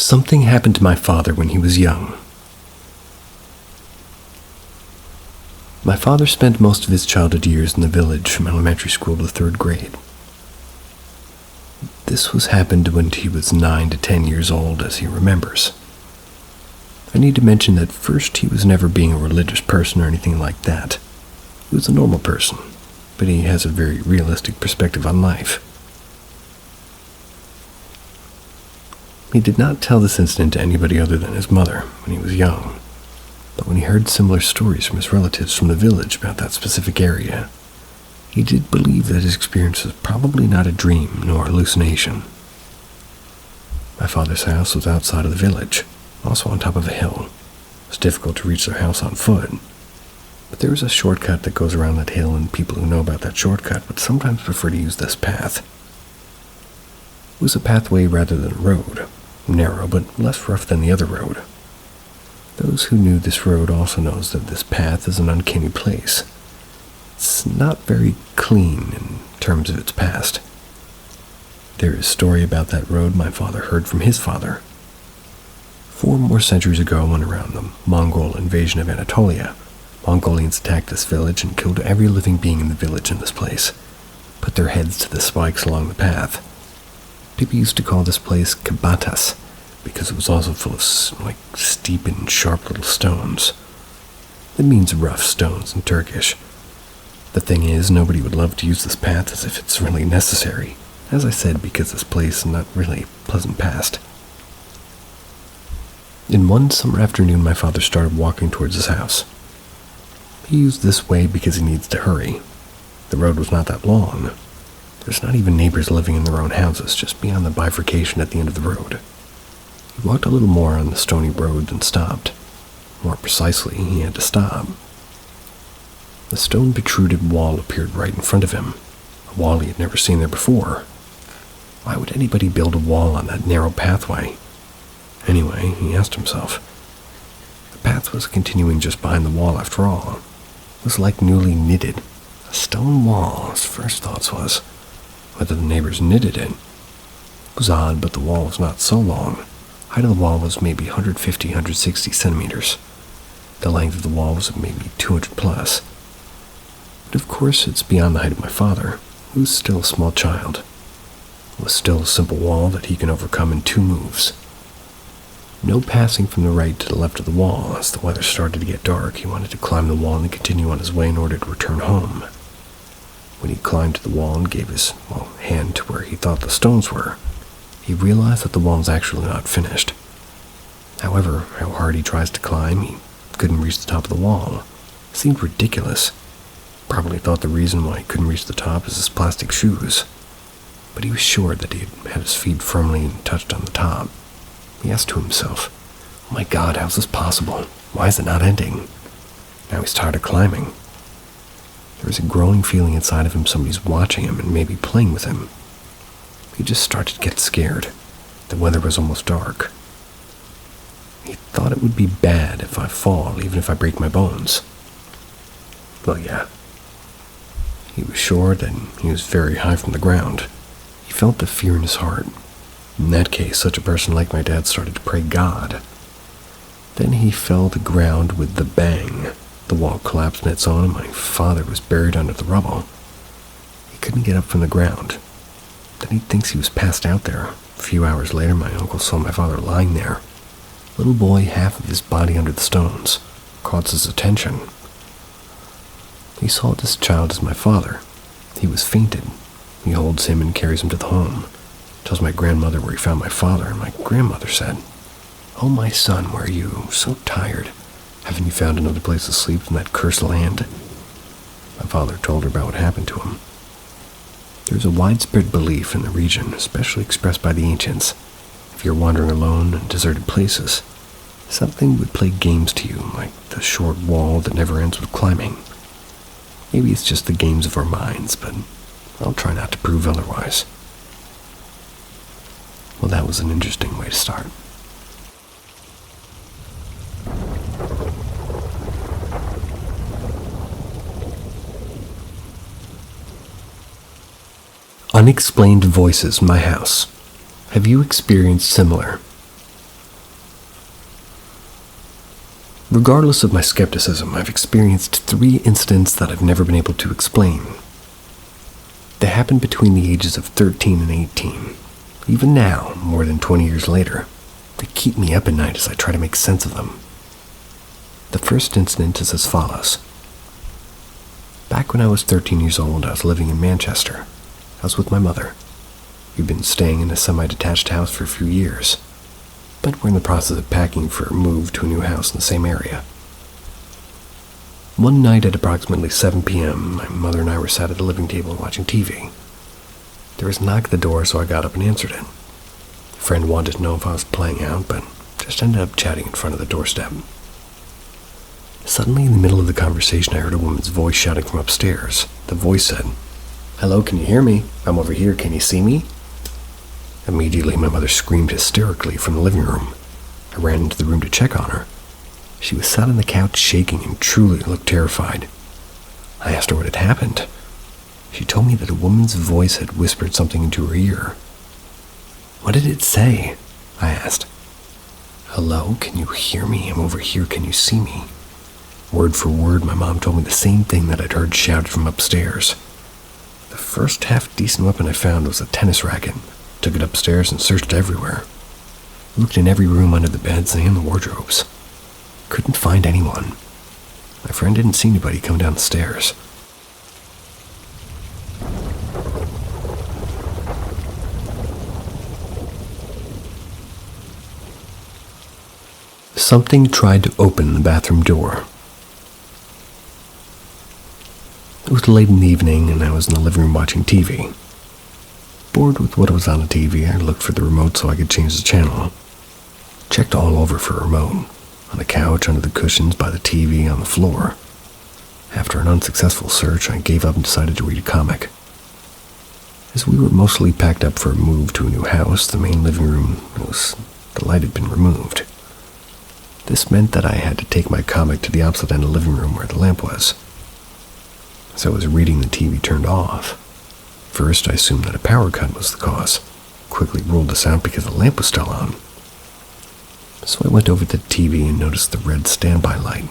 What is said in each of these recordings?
Something happened to my father when he was young. My father spent most of his childhood years in the village from elementary school to 3rd grade. This was happened when he was 9 to 10 years old, as he remembers. I need to mention that first he was never being a religious person or anything like that. He was a normal person, but he has a very realistic perspective on life. He did not tell this incident to anybody other than his mother when he was young, but when he heard similar stories from his relatives from the village about that specific area, he did believe that his experience was probably not a dream nor hallucination. My father's house was outside of the village, also on top of a hill. It was difficult to reach their house on foot, but there is a shortcut that goes around that hill, and people who know about that shortcut would sometimes prefer to use this path. It was a pathway rather than a road, narrow but less rough than the other road. Those who knew this road also knows that this path is an uncanny place. It's not very clean in terms of its past. There is a story about that road my father heard from his father. 4 more centuries ago, when around the Mongol invasion of Anatolia, Mongolians attacked this village and killed every living being in the village in this place, put their heads to the spikes along the path. People used to call this place Kabatas, because it was also full of steep and sharp little stones. It means rough stones in Turkish. The thing is, nobody would love to use this path as if it's really necessary. As I said, because this place is not really pleasant past. In one summer afternoon, my father started walking towards his house. He used this way because he needs to hurry. The road was not that long. There's not even neighbors living in their own houses, just beyond the bifurcation at the end of the road. He walked a little more on the stony road, then stopped. More precisely, he had to stop. A stone protruded wall appeared right in front of him, a wall he had never seen there before. Why would anybody build a wall on that narrow pathway? Anyway, he asked himself. The path was continuing just behind the wall after all. It was like newly knitted. A stone wall, his first thoughts was whether the neighbors knitted it. It was odd, but the wall was not so long. The height of the wall was maybe 150, 160 centimeters. The length of the wall was maybe 200 plus. But of course, it's beyond the height of my father, who was still a small child. It was still a simple wall that he can overcome in 2 moves. No passing from the right to the left of the wall. As the weather started to get dark, he wanted to climb the wall and continue on his way in order to return home. When he climbed to the wall and gave his hand to where he thought the stones were, he realized that the wall was actually not finished. However, how hard he tries to climb, he couldn't reach the top of the wall. It seemed ridiculous. Probably thought the reason why he couldn't reach the top is his plastic shoes. But he was sure that he had his feet firmly touched on the top. He asked to himself, "Oh my God, how's this possible? Why is it not ending?" Now he's tired of climbing. There was a growing feeling inside of him somebody's watching him and maybe playing with him. He just started to get scared. The weather was almost dark. He thought it would be bad if I fall, even if I break my bones. Well, yeah. He was sure that he was very high from the ground. He felt the fear in his heart. In that case, such a person like my dad started to pray God. Then he fell to the ground with the bang. The wall collapsed on its own, and my father was buried under the rubble. He couldn't get up from the ground. Then he thinks he was passed out there. A few hours later, my uncle saw my father lying there. Little boy, half of his body under the stones, caught his attention. He saw this child as my father. He was fainted. He holds him and carries him to the home. Tells my grandmother where he found my father, and my grandmother said, "Oh, my son, where are you? So tired. Haven't you found another place to sleep in that cursed land?" My father told her about what happened to him. There's a widespread belief in the region, especially expressed by the ancients. If you're wandering alone in deserted places, something would play games to you, like the short wall that never ends with climbing. Maybe it's just the games of our minds, but I'll try not to prove otherwise. Well, that was an interesting way to start. Unexplained voices in my house. Have you experienced similar? Regardless of my skepticism, I've experienced 3 incidents that I've never been able to explain. They happened between the ages of 13 and 18. Even now, more than 20 years later, they keep me up at night as I try to make sense of them. The first incident is as follows. Back when I was 13 years old, I was living in Manchester. I was with my mother. We'd been staying in a semi-detached house for a few years, but we're in the process of packing for a move to a new house in the same area. One night at approximately 7 p.m., my mother and I were sat at the living table watching TV. There was a knock at the door, so I got up and answered it. A friend wanted to know if I was playing out, but just ended up chatting in front of the doorstep. Suddenly, in the middle of the conversation, I heard a woman's voice shouting from upstairs. The voice said, "Hello, can you hear me? I'm over here, can you see me?" Immediately, my mother screamed hysterically from the living room. I ran into the room to check on her. She was sat on the couch shaking and truly looked terrified. I asked her what had happened. She told me that a woman's voice had whispered something into her ear. "What did it say?" I asked. "Hello, can you hear me? I'm over here, can you see me?" Word for word, my mom told me the same thing that I'd heard shouted from upstairs. The first half-decent weapon I found was a tennis racket. Took it upstairs and searched everywhere. Looked in every room under the beds and the wardrobes. Couldn't find anyone. My friend didn't see anybody come down the stairs. Something tried to open the bathroom door. It was late in the evening and I was in the living room watching TV. Bored with what was on the TV, I looked for the remote so I could change the channel. Checked all over for a remote. On the couch, under the cushions, by the TV, on the floor. After an unsuccessful search, I gave up and decided to read a comic. As we were mostly packed up for a move to a new house, the main living room the light had been removed. This meant that I had to take my comic to the opposite end of the living room where the lamp was. As I was reading, the TV turned off. First, I assumed that a power cut was the cause. Quickly ruled this out because the lamp was still on. So I went over to the TV and noticed the red standby light.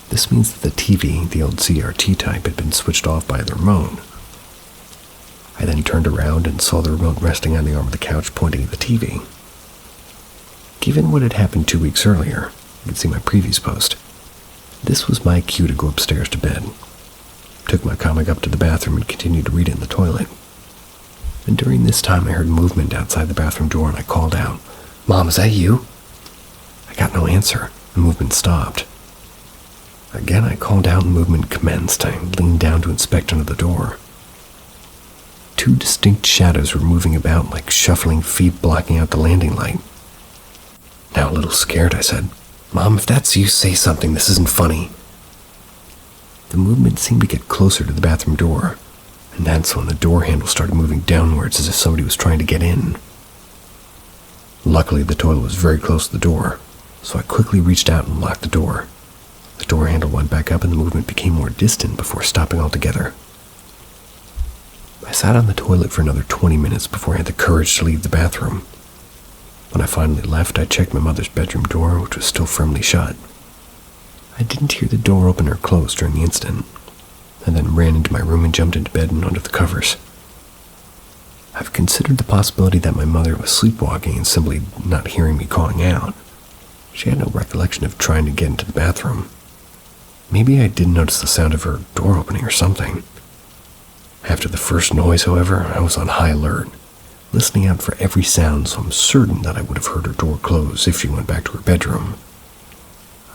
This means that the TV, the old CRT type, had been switched off by the remote. I then turned around and saw the remote resting on the arm of the couch pointing at the TV. Given what had happened 2 weeks earlier, you can see my previous post, this was my cue to go upstairs to bed. Took my comic up to the bathroom and continued to read it in the toilet. And during this time I heard movement outside the bathroom door and I called out, "Mom, is that you?" I got no answer. The movement stopped. Again I called out and movement commenced. I leaned down to inspect under the door. 2 distinct shadows were moving about like shuffling feet blocking out the landing light. Now a little scared, I said, "Mom, if that's you, say something. This isn't funny." The movement seemed to get closer to the bathroom door, and that's when the door handle started moving downwards as if somebody was trying to get in. Luckily, the toilet was very close to the door, so I quickly reached out and locked the door. The door handle went back up and the movement became more distant before stopping altogether. I sat on the toilet for another 20 minutes before I had the courage to leave the bathroom. When I finally left, I checked my mother's bedroom door, which was still firmly shut. I didn't hear the door open or close during the incident, and then ran into my room and jumped into bed and under the covers. I've considered the possibility that my mother was sleepwalking and simply not hearing me calling out. She had no recollection of trying to get into the bathroom. Maybe I didn't notice the sound of her door opening or something. After the first noise, however, I was on high alert, listening out for every sound, so I'm certain that I would have heard her door close if she went back to her bedroom.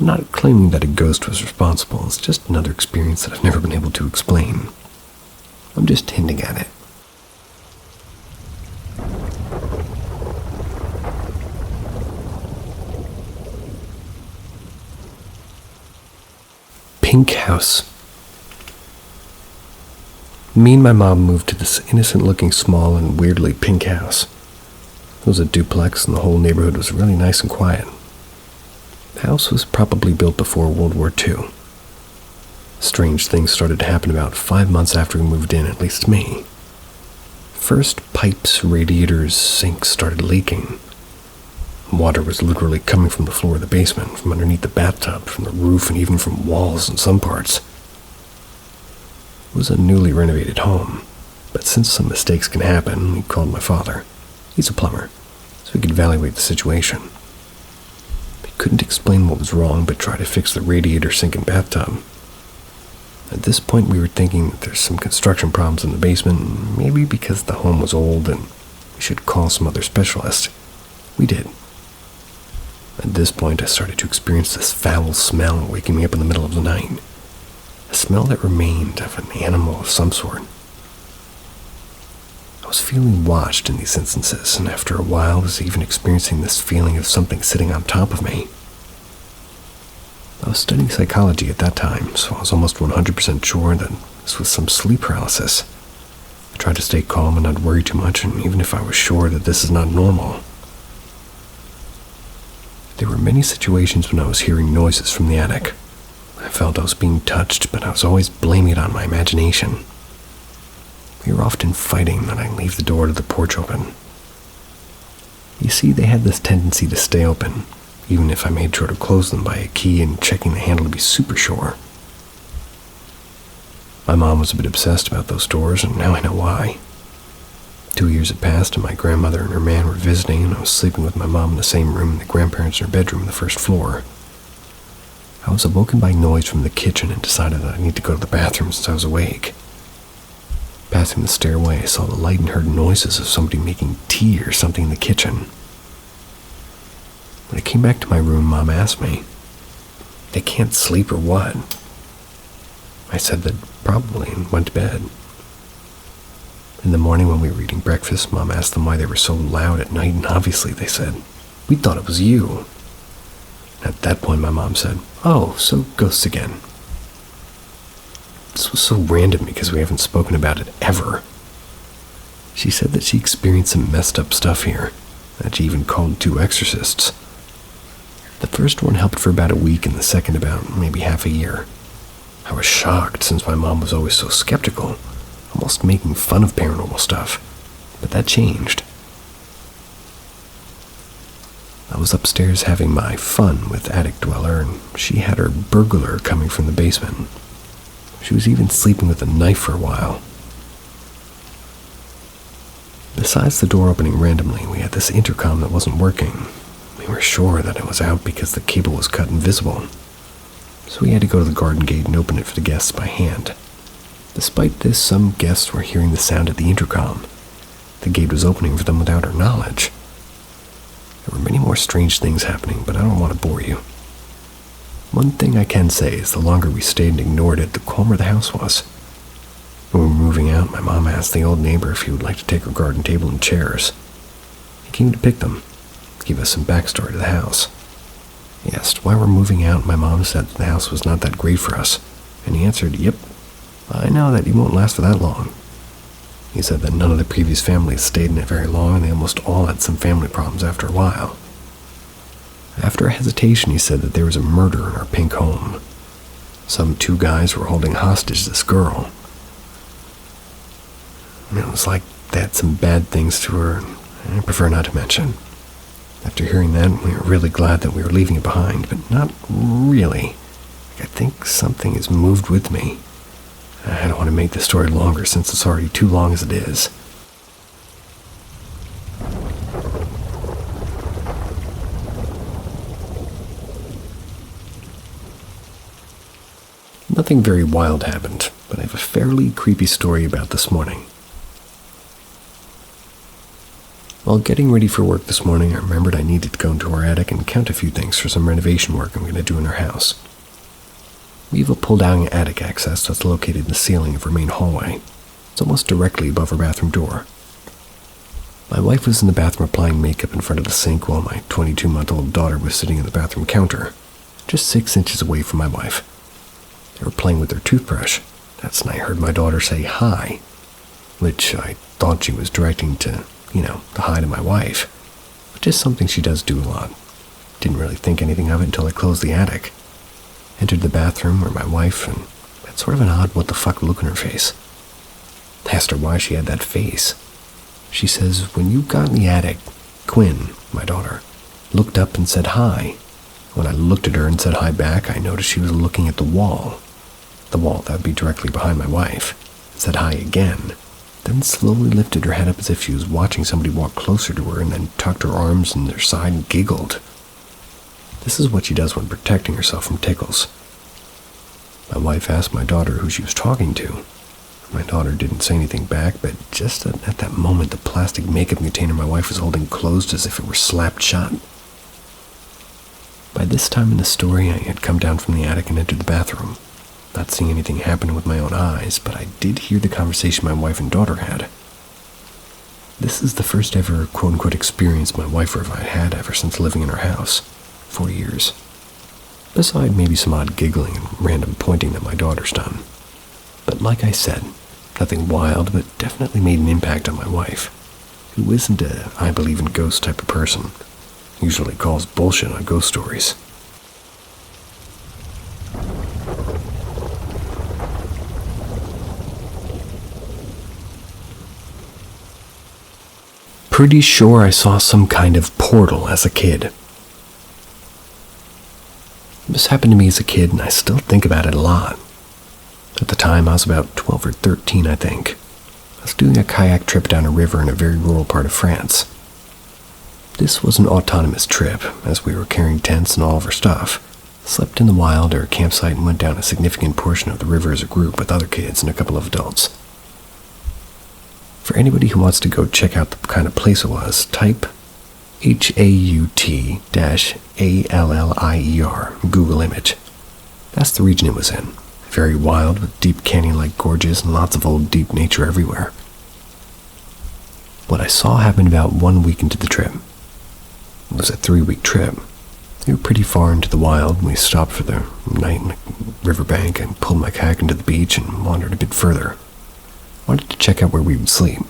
I'm not claiming that a ghost was responsible, it's just another experience that I've never been able to explain. I'm just hinting at it. Pink house. Me and my mom moved to this innocent-looking small and weirdly pink house. It was a duplex and the whole neighborhood was really nice and quiet. The house was probably built before World War II. Strange things started to happen about 5 months after we moved in, at least to me. First, pipes, radiators, sinks started leaking. Water was literally coming from the floor of the basement, from underneath the bathtub, from the roof, and even from walls in some parts. It was a newly renovated home, but since some mistakes can happen, we called my father. He's a plumber, so he could evaluate the situation. He couldn't explain what was wrong, but tried to fix the radiator sink and bathtub. At this point, we were thinking that there's some construction problems in the basement, maybe because the home was old and we should call some other specialist. We did. At this point, I started to experience this foul smell waking me up in the middle of the night. A smell that remained of an animal of some sort. I was feeling watched in these instances, and after a while, I was even experiencing this feeling of something sitting on top of me. I was studying psychology at that time, so I was almost 100% sure that this was some sleep paralysis. I tried to stay calm and not worry too much, and even if I was sure that this is not normal. There were many situations when I was hearing noises from the attic. I felt I was being touched, but I was always blaming it on my imagination. We were often fighting that I leave the door to the porch open. You see, they had this tendency to stay open, even if I made sure to close them by a key and checking the handle to be super sure. My mom was a bit obsessed about those doors, and now I know why. 2 years had passed, and my grandmother and her man were visiting, and I was sleeping with my mom in the same room and the grandparents in her bedroom on the first floor. I was awoken by noise from the kitchen and decided that I need to go to the bathroom since I was awake. Passing the stairway, I saw the light and heard noises of somebody making tea or something in the kitchen. When I came back to my room, Mom asked me, "They can't sleep or what?" I said that probably and went to bed. In the morning when we were eating breakfast, Mom asked them why they were so loud at night, and obviously they said, "We thought it was you." At that point, my mom said, "Oh, so ghosts again." This was so random because we haven't spoken about it ever. She said that she experienced some messed up stuff here, that she even called 2 exorcists. The first one helped for about a week and the second about maybe half a year. I was shocked since my mom was always so skeptical, almost making fun of paranormal stuff, but that changed. I was upstairs having my fun with Attic Dweller, and she had her burglar coming from the basement. She was even sleeping with a knife for a while. Besides the door opening randomly, we had this intercom that wasn't working. We were sure that it was out because the cable was cut invisible. So we had to go to the garden gate and open it for the guests by hand. Despite this, some guests were hearing the sound at the intercom. The gate was opening for them without our knowledge. There were many more strange things happening, but I don't want to bore you. One thing I can say is the longer we stayed and ignored it, the calmer the house was. When we were moving out, my mom asked the old neighbor if he would like to take her garden table and chairs. He came to pick them, to give us some backstory to the house. He asked why we're moving out, and my mom said that the house was not that great for us, and he answered, "Yep, I know that you won't last for that long." He said that none of the previous families stayed in it very long, and they almost all had some family problems after a while. After a hesitation, he said that there was a murder in our pink home. Some 2 guys were holding hostage this girl. And it was like they had some bad things to her, and I prefer not to mention. After hearing that, we were really glad that we were leaving it behind, but not really. I think something has moved with me. I don't want to make this story longer since it's already too long as it is. Nothing very wild happened, but I have a fairly creepy story about this morning. While getting ready for work this morning, I remembered I needed to go into our attic and count a few things for some renovation work I'm going to do in our house. We have a pull-down attic access that's located in the ceiling of our main hallway. It's almost directly above our bathroom door. My wife was in the bathroom applying makeup in front of the sink while my 22-month-old daughter was sitting at the bathroom counter, just 6 inches away from my wife. They were playing with their toothbrush. That's when I heard my daughter say hi, which I thought she was directing to, the hi to my wife, which is something she does do a lot. Didn't really think anything of it until I closed the attic. Entered the bathroom where my wife, and had sort of an odd what the fuck look on her face. I asked her why she had that face. She says, "When you got in the attic, Quinn, my daughter, looked up and said hi. When I looked at her and said hi back, I noticed she was looking at the wall that would be directly behind my wife, and said hi again, then slowly lifted her head up as if she was watching somebody walk closer to her, and then tucked her arms in their side and giggled. This is what she does when protecting herself from tickles. My wife asked my daughter who she was talking to. My daughter didn't say anything back, but just at that moment, the plastic makeup container my wife was holding closed as if it were slapped shut. By this time in the story, I had come down from the attic and entered the bathroom, not seeing anything happen with my own eyes, but I did hear the conversation my wife and daughter had. This is the first ever quote-unquote experience my wife or I had ever since living in our house, 4 years. Beside maybe some odd giggling and random pointing that my daughter's done. But like I said, nothing wild, but definitely made an impact on my wife, who isn't a I believe in ghosts type of person. Usually calls bullshit on ghost stories. Pretty sure I saw some kind of portal as a kid. This happened to me as a kid, and I still think about it a lot. At the time, I was about 12 or 13, I think. I was doing a kayak trip down a river in a very rural part of France. This was an autonomous trip, as we were carrying tents and all of our stuff, slept in the wild or campsite, and went down a significant portion of the river as a group with other kids and a couple of adults. For anybody who wants to go check out the kind of place it was, type HAUT-ALLIER, Google image. That's the region it was in. Very wild, with deep canyon-like gorges and lots of old deep nature everywhere. What I saw happened about 1 week into the trip. It was a 3-week trip. We were pretty far into the wild, and we stopped for the night in the riverbank and pulled my kayak into the beach and wandered a bit further. Wanted to check out where we would sleep.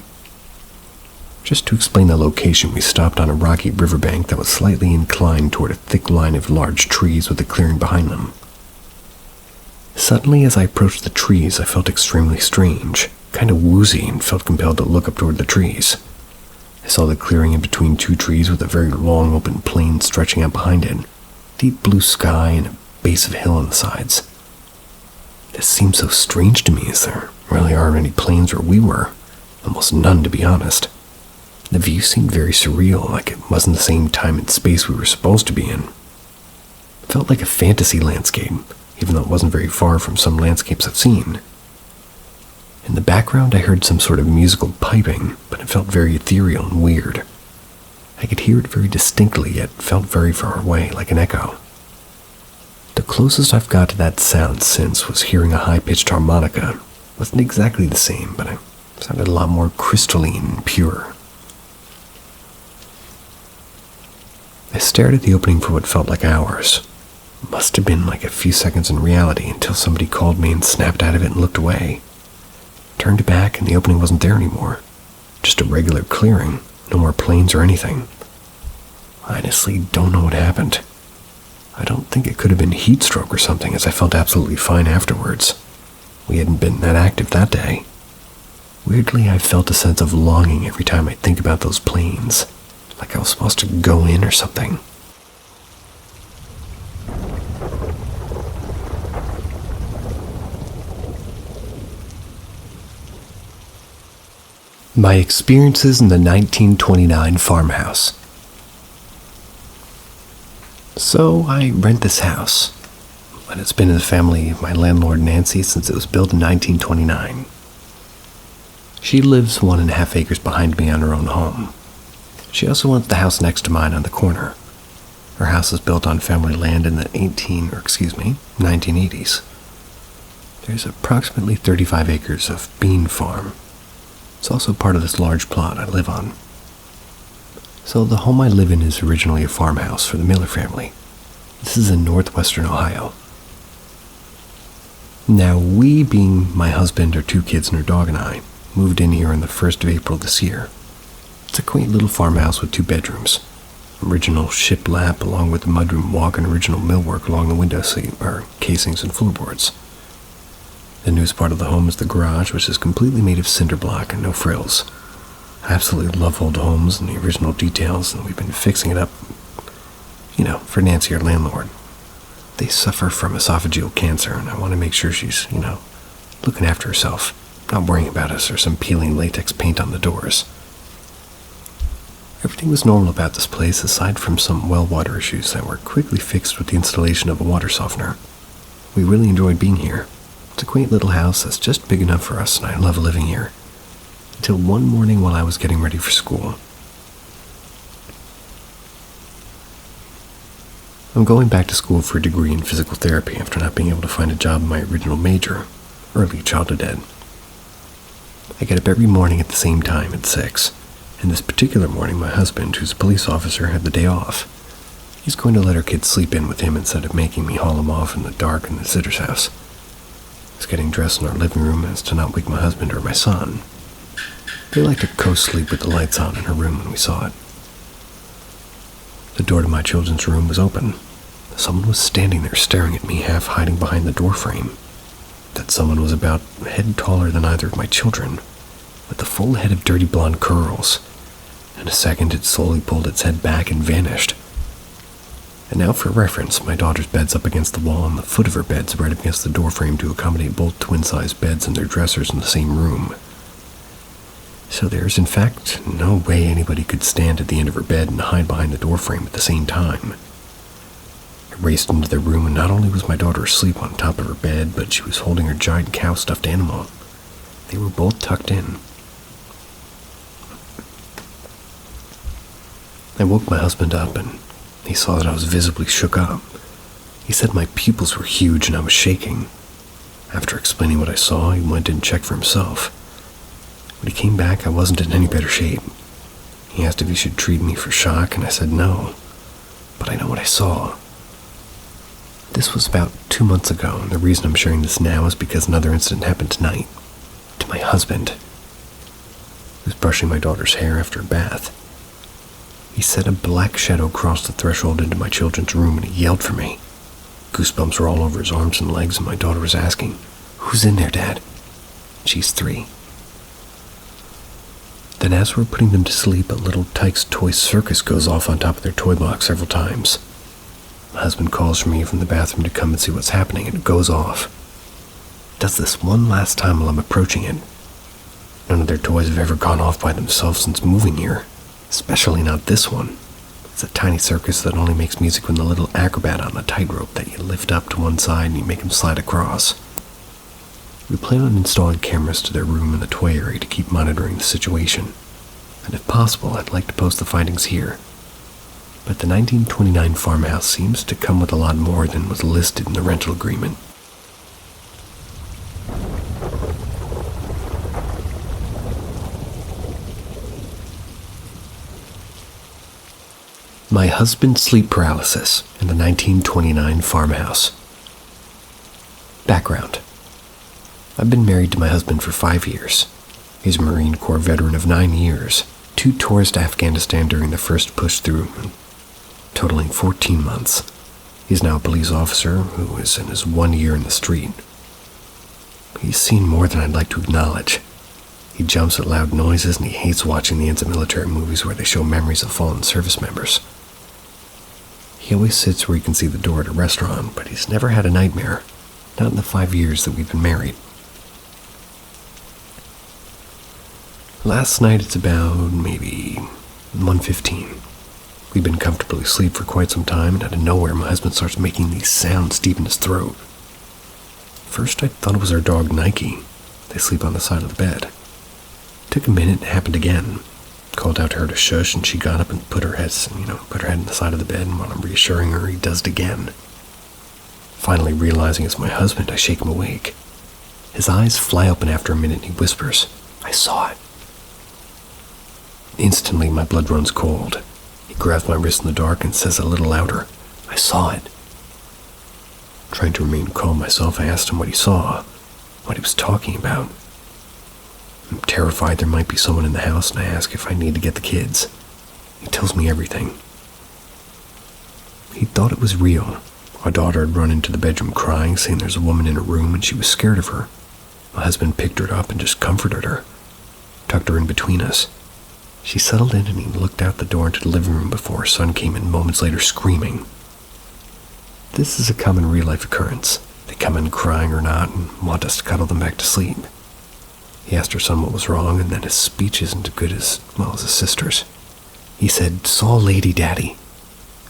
Just to explain the location, we stopped on a rocky riverbank that was slightly inclined toward a thick line of large trees with a clearing behind them. Suddenly, as I approached the trees, I felt extremely strange, kind of woozy, and felt compelled to look up toward the trees. I saw the clearing in between 2 trees with a very long open plain stretching out behind it, deep blue sky and a base of hill on the sides. This seemed so strange to me, as there really aren't any plains where we were, almost none to be honest. The view seemed very surreal, like it wasn't the same time and space we were supposed to be in. It felt like a fantasy landscape, even though it wasn't very far from some landscapes I've seen. In the background I heard some sort of musical piping, but it felt very ethereal and weird. I could hear it very distinctly, yet felt very far away, like an echo. The closest I've got to that sound since was hearing a high-pitched harmonica. It wasn't exactly the same, but it sounded a lot more crystalline and pure. I stared at the opening for what felt like hours. It must have been like a few seconds in reality until somebody called me and snapped out of it and looked away. Turned back and the opening wasn't there anymore. Just a regular clearing, no more planes or anything. I honestly don't know what happened. I don't think it could have been heat stroke or something, as I felt absolutely fine afterwards. We hadn't been that active that day. Weirdly, I felt a sense of longing every time I think about those planes, like I was supposed to go in or something. My experiences in the 1929 farmhouse. So I rent this house, but it's been in the family of my landlord Nancy since it was built in 1929. She lives 1.5 acres behind me on her own home. She also owns the house next to mine on the corner. Her house is built on family land in the 1980s. There's approximately 35 acres of bean farm. It's also part of this large plot I live on. So the home I live in is originally a farmhouse for the Miller family. This is in northwestern Ohio. Now we, being my husband, our 2 kids, and our dog and I, moved in here on the 1st of April this year. It's a quaint little farmhouse with 2 bedrooms. Original shiplap along with the mudroom walk and original millwork along the window casings and floorboards. The newest part of the home is the garage, which is completely made of cinder block and no frills. I absolutely love old homes and the original details, and we've been fixing it up For Nancy, our landlord. They suffer from esophageal cancer, and I want to make sure she's, looking after herself, not worrying about us or some peeling latex paint on the doors. Everything was normal about this place aside from some well water issues that were quickly fixed with the installation of a water softener. We really enjoyed being here. It's a quaint little house that's just big enough for us, and I love living here. Until one morning while I was getting ready for school. I'm going back to school for a degree in physical therapy after not being able to find a job in my original major, early childhood ed. I get up every morning at the same time at 6, and this particular morning my husband, who's a police officer, had the day off. He's going to let our kids sleep in with him instead of making me haul them off in the dark in the sitter's house. I was getting dressed in our living room as to not wake my husband or my son. They like to co-sleep with the lights on in her room when we saw it. The door to my children's room was open. Someone was standing there staring at me, half hiding behind the door frame. That someone was about a head taller than either of my children, with a full head of dirty blonde curls. In a second, it slowly pulled its head back and vanished. And now for reference, my daughter's bed's up against the wall, and the foot of her bed's right up against the doorframe to accommodate both twin-sized beds and their dressers in the same room. So there's, in fact, no way anybody could stand at the end of her bed and hide behind the doorframe at the same time. I raced into their room, and not only was my daughter asleep on top of her bed, but she was holding her giant cow stuffed animal. They were both tucked in. I woke my husband up, and he saw that I was visibly shook up. He said my pupils were huge and I was shaking. After explaining what I saw, he went and checked for himself. When he came back, I wasn't in any better shape. He asked if he should treat me for shock, and I said no. But I know what I saw. This was about 2 months ago, and the reason I'm sharing this now is because another incident happened tonight. To my husband. He was brushing my daughter's hair after a bath. He said a black shadow crossed the threshold into my children's room, and he yelled for me. Goosebumps were all over his arms and legs, and my daughter was asking, "Who's in there, Dad?" She's 3. Then as we're putting them to sleep, a little Tyke's Toy Circus goes off on top of their toy box several times. My husband calls for me from the bathroom to come and see what's happening, and it goes off. It does this one last time while I'm approaching it. None of their toys have ever gone off by themselves since moving here, especially not this one. It's a tiny circus that only makes music when the little acrobat on a tightrope that you lift up to one side and you make him slide across. We plan on installing cameras to their room in the toy area to keep monitoring the situation. And if possible, I'd like to post the findings here. But the 1929 farmhouse seems to come with a lot more than was listed in the rental agreement. My husband's sleep paralysis in the 1929 farmhouse. Background. I've been married to my husband for 5 years. He's a Marine Corps veteran of 9 years, 2 tours to Afghanistan during the first push through, totaling 14 months. He's now a police officer who is in his 1 year in the street. He's seen more than I'd like to acknowledge. He jumps at loud noises, and he hates watching the ends of military movies where they show memories of fallen service members. He always sits where he can see the door at a restaurant, but he's never had a nightmare, not in the 5 years that we've been married. Last night it's about maybe 1:15. We've been comfortably asleep for quite some time, and out of nowhere my husband starts making these sounds deep in his throat. First I thought it was our dog Nike. They sleep on the side of the bed. Took a minute, it happened again. Called out to her to shush, and she got up and put her head in the side of the bed, and while I'm reassuring her, he does it again. Finally realizing it's my husband, I shake him awake. His eyes fly open after a minute, and he whispers, "I saw it." Instantly, my blood runs cold. He grabs my wrist in the dark and says a little louder, "I saw it." Trying to remain calm myself, I asked him what he saw, what he was talking about. I'm terrified there might be someone in the house, and I ask if I need to get the kids. He tells me everything. He thought it was real. Our daughter had run into the bedroom crying, saying there's a woman in her room, and she was scared of her. My husband picked her up and just comforted her, tucked her in between us. She settled in and he looked out the door into the living room before her son came in moments later screaming. This is a common real-life occurrence. They come in crying or not and want us to cuddle them back to sleep. He asked her son what was wrong, and then his speech isn't as good as his sister's. He said, "Saw Lady Daddy.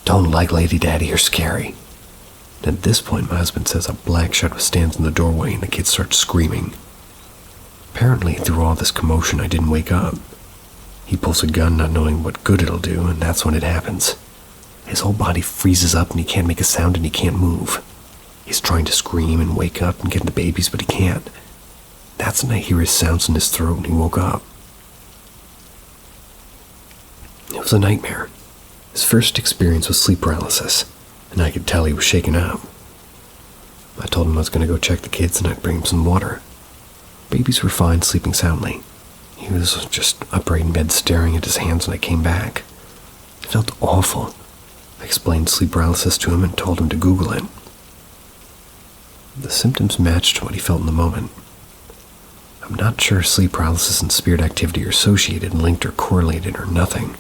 Don't like Lady Daddy, you're scary." And at this point, my husband says a black shadow stands in the doorway and the kids start screaming. Apparently, through all this commotion, I didn't wake up. He pulls a gun not knowing what good it'll do, and that's when it happens. His whole body freezes up and he can't make a sound and he can't move. He's trying to scream and wake up and get the babies, but he can't. That's when I hear his sounds in his throat and he woke up. It was a nightmare. His first experience was sleep paralysis, and I could tell he was shaken up. I told him I was going to go check the kids and I'd bring him some water. Babies were fine, sleeping soundly. He was just upright in bed staring at his hands when I came back. It felt awful. I explained sleep paralysis to him and told him to Google it. The symptoms matched what he felt in the moment. I'm not sure if sleep paralysis and spirit activity are associated, linked, or correlated, or nothing.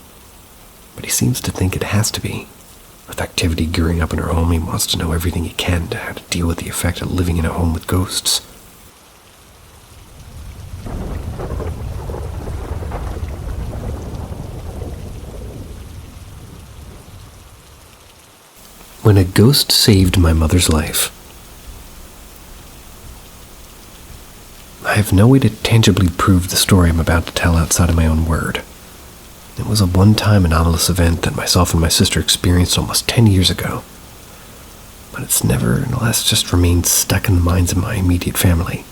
But he seems to think it has to be. With activity gearing up in her home, he wants to know everything he can to how to deal with the effect of living in a home with ghosts. When a ghost saved my mother's life. I have no way to tangibly prove the story I'm about to tell outside of my own word. It was a one-time anomalous event that myself and my sister experienced almost 10 years ago. But it's nevertheless just remained stuck in the minds of my immediate family,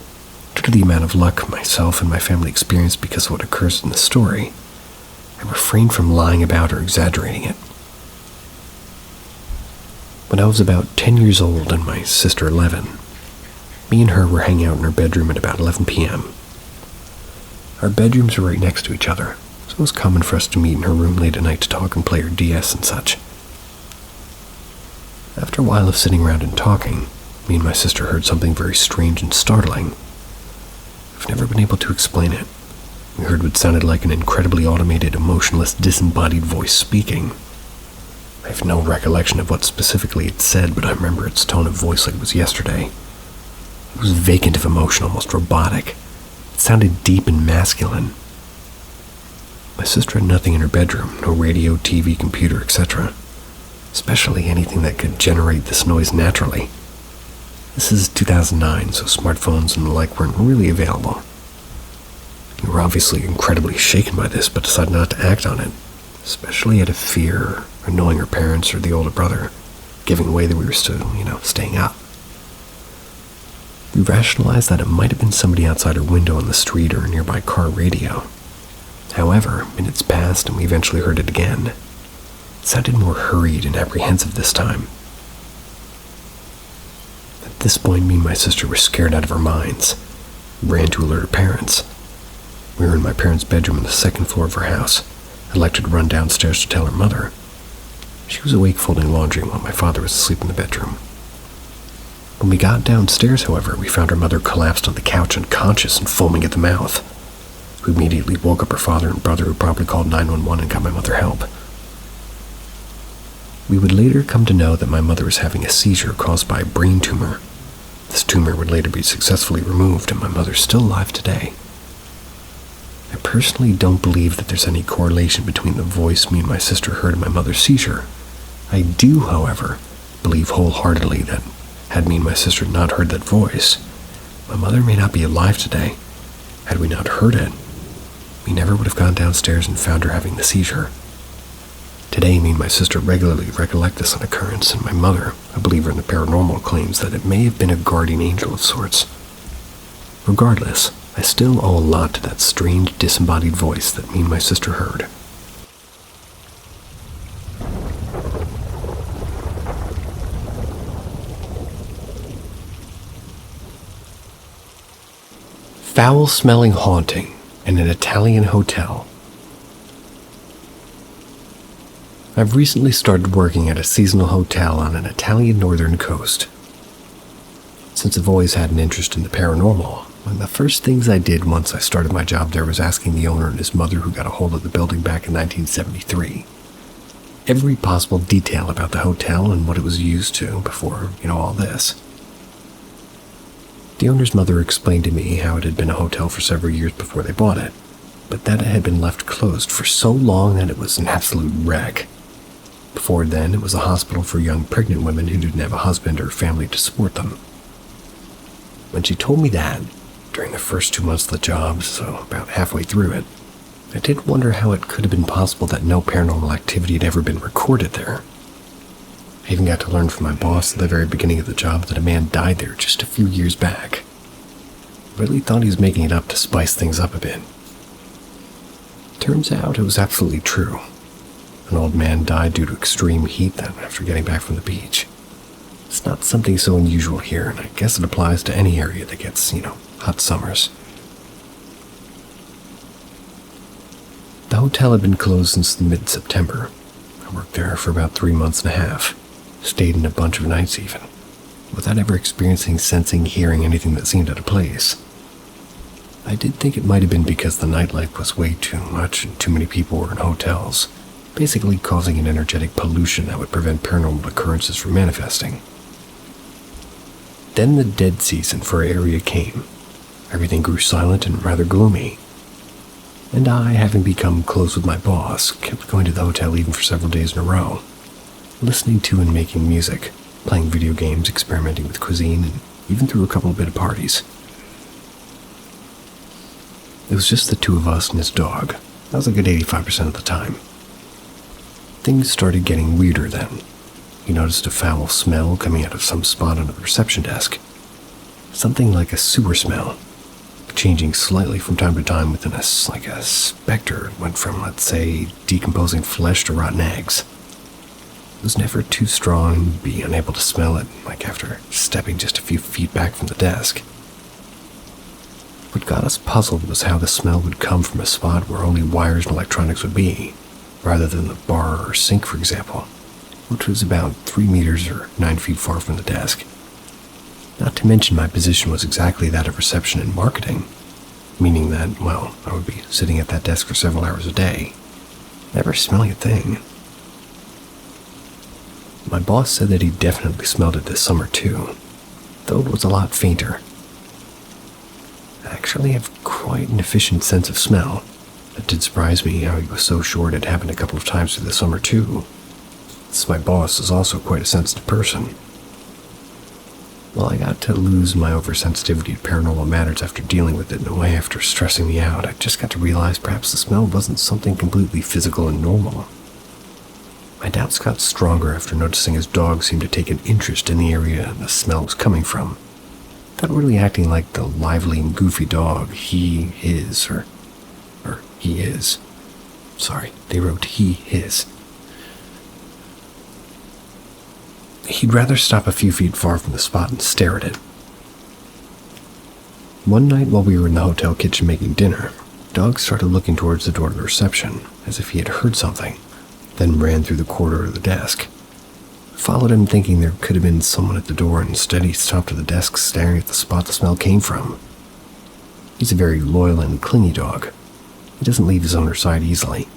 due to the amount of luck myself and my family experienced because of what occurs in the story. I refrain from lying about or exaggerating it. When I was about 10 years old and my sister 11, me and her were hanging out in her bedroom at about 11 p.m. Our bedrooms were right next to each other, so it was common for us to meet in her room late at night to talk and play her DS and such. After a while of sitting around and talking, me and my sister heard something very strange and startling. I've never been able to explain it. We heard what sounded like an incredibly automated, emotionless, disembodied voice speaking. I have no recollection of what specifically it said, but I remember its tone of voice like it was yesterday. It was vacant of emotion, almost robotic. It sounded deep and masculine. My sister had nothing in her bedroom, no radio, TV, computer, etc. Especially anything that could generate this noise naturally. This is 2009, so smartphones and the like weren't really available. We were obviously incredibly shaken by this, but decided not to act on it, especially out of fear, or knowing her parents or the older brother, giving away that we were still, staying up. We rationalized that it might have been somebody outside her window on the street or a nearby car radio. However, minutes passed and we eventually heard it again. It sounded more hurried and apprehensive this time. At this point, me and my sister were scared out of our minds. We ran to alert her parents. We were in my parents' bedroom on the second floor of her house. I elected to run downstairs to tell her mother. She was awake folding laundry while my father was asleep in the bedroom. When we got downstairs, however, we found her mother collapsed on the couch unconscious and foaming at the mouth. We immediately woke up her father and brother, who promptly called 911 and got my mother help. We would later come to know that my mother was having a seizure caused by a brain tumor. This tumor would later be successfully removed, and my mother's still alive today. I personally don't believe that there's any correlation between the voice me and my sister heard in my mother's seizure. I do, however, believe wholeheartedly that had me and my sister not heard that voice, my mother may not be alive today. Had we not heard it, we never would have gone downstairs and found her having the seizure. Today, me and my sister regularly recollect this occurrence, and my mother, a believer in the paranormal, claims that it may have been a guardian angel of sorts. Regardless, I still owe a lot to that strange disembodied voice that me and my sister heard. Foul-smelling haunting in an Italian hotel. I've recently started working at a seasonal hotel on an Italian northern coast. Since I've always had an interest in the paranormal, One of the first things I did once I started my job there was asking the owner and his mother, who got a hold of the building back in 1973, every possible detail about the hotel and what it was used to before, all this. The owner's mother explained to me how it had been a hotel for several years before they bought it, but that it had been left closed for so long that it was an absolute wreck. Before then, it was a hospital for young pregnant women who didn't have a husband or family to support them. When she told me that, during the first 2 months of the job, so about halfway through it, I did wonder how it could have been possible that no paranormal activity had ever been recorded there. I even got to learn from my boss at the very beginning of the job that a man died there just a few years back. I really thought he was making it up to spice things up a bit. Turns out it was absolutely true. An old man died due to extreme heat then after getting back from the beach. It's not something so unusual here, and I guess it applies to any area that gets, hot summers. The hotel had been closed since mid-September. I worked there for about 3 months and a half. Stayed in a bunch of nights even, without ever experiencing, sensing, hearing anything that seemed out of place. I did think it might have been because the nightlife was way too much and too many people were in hotels, basically causing an energetic pollution that would prevent paranormal occurrences from manifesting. Then the dead season for our area came. Everything grew silent and rather gloomy. And I, having become close with my boss, kept going to the hotel even for several days in a row, listening to and making music, playing video games, experimenting with cuisine, and even threw a couple of bit of parties. It was just the two of us and his dog. That was a good 85% of the time. Things started getting weirder then. He noticed a foul smell coming out of some spot on the reception desk. Something like a sewer smell, changing slightly from time to time within us, like a specter. It went from, let's say, decomposing flesh to rotten eggs. It was never too strong to be unable to smell it, like after stepping just a few feet back from the desk. What got us puzzled was how the smell would come from a spot where only wires and electronics would be, rather than the bar or sink, for example, which was about 3 meters or 9 feet far from the desk. Not to mention my position was exactly that of reception and marketing, meaning that, I would be sitting at that desk for several hours a day, never smelling a thing. My boss said that he definitely smelled it this summer too, though it was a lot fainter. I actually have quite an efficient sense of smell. It did surprise me how he was so sure it had happened a couple of times through the summer too. Since my boss is also quite a sensitive person. Well, I got to lose my oversensitivity to paranormal matters after dealing with it in a way after stressing me out. I just got to realize perhaps the smell wasn't something completely physical and normal. My doubts got stronger after noticing his dog seemed to take an interest in the area the smell was coming from. Not really acting like the lively and goofy dog he is. Sorry, they wrote he, his. He'd rather stop a few feet far from the spot and stare at it. One night while we were in the hotel kitchen making dinner, the dog started looking towards the door to the reception, as if he had heard something, then ran through the corridor to the desk. I followed him thinking there could have been someone at the door, and instead he stopped at the desk staring at the spot the smell came from. He's a very loyal and clingy dog. He doesn't leave his owner's side easily.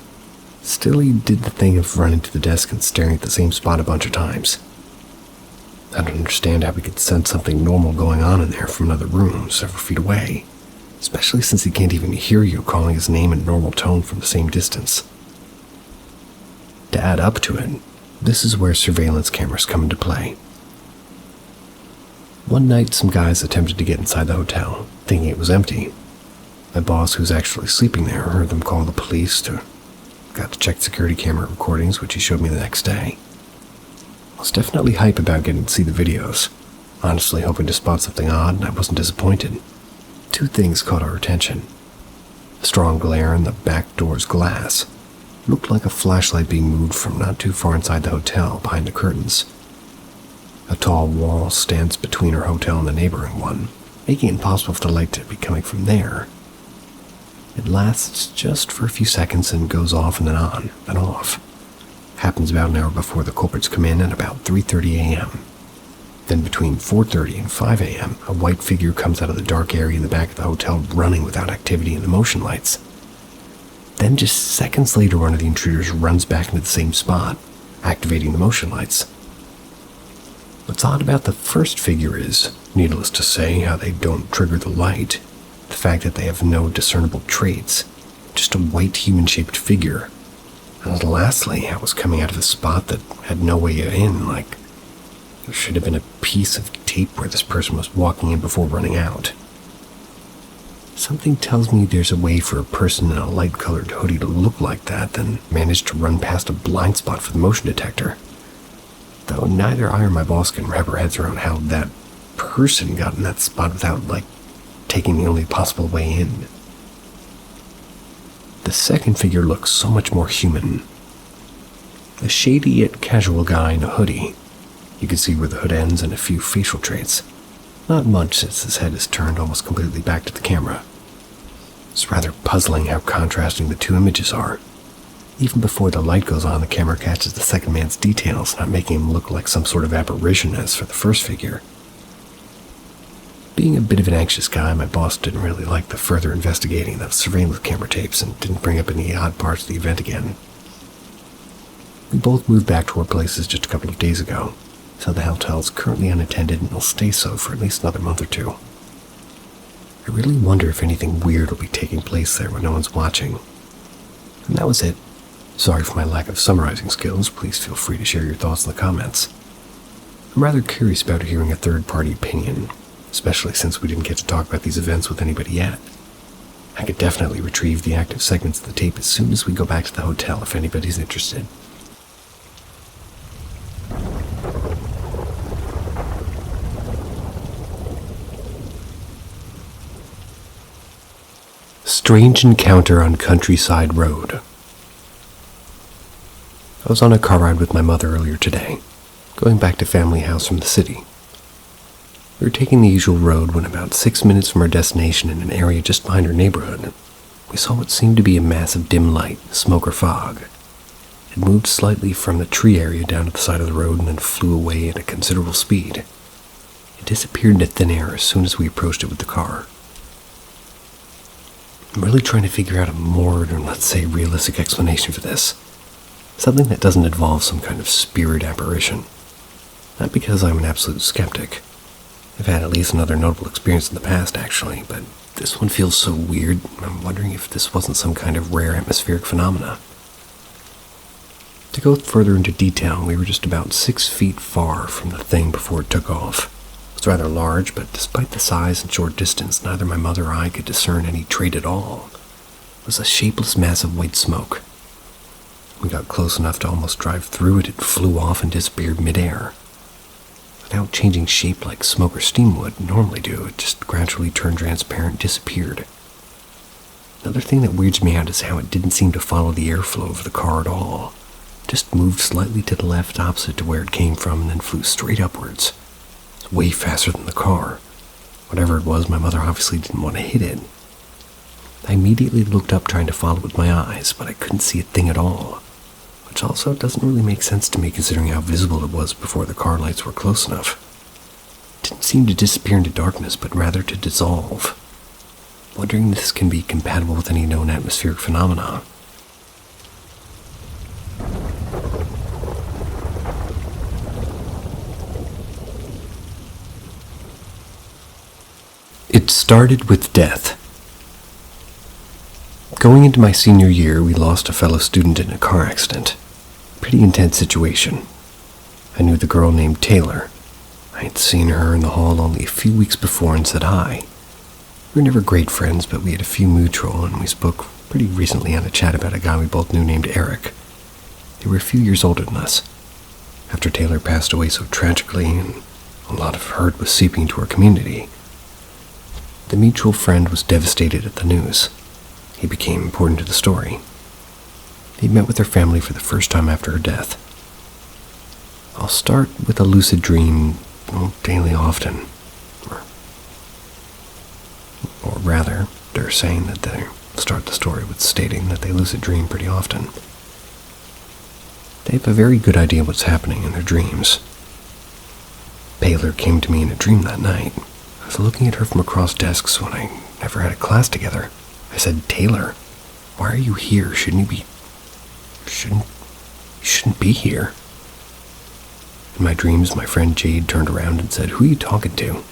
Still, he did the thing of running to the desk and staring at the same spot a bunch of times. I don't understand how we could sense something normal going on in there from another room several feet away, especially since he can't even hear you calling his name in normal tone from the same distance. To add up to it, this is where surveillance cameras come into play. One night, some guys attempted to get inside the hotel, thinking it was empty. My boss, who was actually sleeping there, heard them call the police. Got to check security camera recordings, which he showed me the next day. I was definitely hype about getting to see the videos, honestly hoping to spot something odd, and I wasn't disappointed. 2 things caught our attention. A strong glare in the back door's glass. It looked like a flashlight being moved from not too far inside the hotel, behind the curtains. A tall wall stands between our hotel and the neighboring one, making it impossible for the light to be coming from there. It lasts just for a few seconds and goes off and then on, then off. Happens about an hour before the culprits come in at about 3:30 a.m. Then between 4:30 and 5 a.m., a white figure comes out of the dark area in the back of the hotel running without activity in the motion lights. Then just seconds later, one of the intruders runs back into the same spot, activating the motion lights. What's odd about the first figure is, needless to say, how they don't trigger the light. The fact that they have no discernible traits, just a white human-shaped figure. And lastly, how it was coming out of a spot that had no way in, like there should have been a piece of tape where this person was walking in before running out. Something tells me there's a way for a person in a light-colored hoodie to look like that, then manage to run past a blind spot for the motion detector. Though neither I or my boss can wrap our heads around how that person got in that spot without, taking the only possible way in. The second figure looks so much more human. A shady yet casual guy in a hoodie. You can see where the hood ends and a few facial traits. Not much, since his head is turned almost completely back to the camera. It's rather puzzling how contrasting the two images are. Even before the light goes on, the camera catches the second man's details, not making him look like some sort of apparition as for the first figure. Being a bit of an anxious guy, my boss didn't really like the further investigating of surveillance camera tapes and didn't bring up any odd parts of the event again. We both moved back to our places just a couple of days ago, so the hotel is currently unattended and will stay so for at least another month or two. I really wonder if anything weird will be taking place there when no one's watching. And that was it. Sorry for my lack of summarizing skills. Please feel free to share your thoughts in the comments. I'm rather curious about hearing a third-party opinion, especially since we didn't get to talk about these events with anybody yet. I could definitely retrieve the active segments of the tape as soon as we go back to the hotel if anybody's interested. Strange encounter on Countryside Road. I was on a car ride with my mother earlier today, going back to family house from the city. We were taking the usual road when about 6 minutes from our destination in an area just behind our neighborhood, we saw what seemed to be a mass of dim light, smoke or fog. It moved slightly from the tree area down to the side of the road and then flew away at a considerable speed. It disappeared into thin air as soon as we approached it with the car. I'm really trying to figure out a more, or let's say, realistic explanation for this. Something that doesn't involve some kind of spirit apparition. Not because I'm an absolute skeptic. I've had at least another notable experience in the past, actually, but this one feels so weird, I'm wondering if this wasn't some kind of rare atmospheric phenomena. To go further into detail, we were just about 6 feet far from the thing before it took off. It was rather large, but despite the size and short distance, neither my mother or I could discern any trait at all. It was a shapeless mass of white smoke. We got close enough to almost drive through it, it flew off and disappeared midair. Without changing shape like smoke or steam would normally do, it just gradually turned transparent and disappeared. Another thing that weirds me out is how it didn't seem to follow the airflow of the car at all. It just moved slightly to the left opposite to where it came from and then flew straight upwards. It was way faster than the car. Whatever it was, my mother obviously didn't want to hit it. I immediately looked up trying to follow it with my eyes, but I couldn't see a thing at all. Which also doesn't really make sense to me considering how visible it was before the car lights were close enough. It didn't seem to disappear into darkness, but rather to dissolve. Wondering if this can be compatible with any known atmospheric phenomena. It started with death. Going into my senior year, we lost a fellow student in a car accident. Pretty intense situation. I knew the girl named Taylor. I had seen her in the hall only a few weeks before and said hi. We were never great friends, but we had a few mutual, and we spoke pretty recently on a chat about a guy we both knew named Eric. They were a few years older than us. After Taylor passed away so tragically, and a lot of hurt was seeping into our community, the mutual friend was devastated at the news. He became important to the story. He met with her family for the first time after her death. I'll start with a lucid dream, daily often. Or rather, they're saying that they start the story with stating that they lucid dream pretty often. They have a very good idea what's happening in their dreams. Taylor came to me in a dream that night. I was looking at her from across desks when I never had a class together. I said, "Taylor, why are you here? Shouldn't you shouldn't be here." In my dreams, my friend Jade turned around and said, "Who are you talking to?"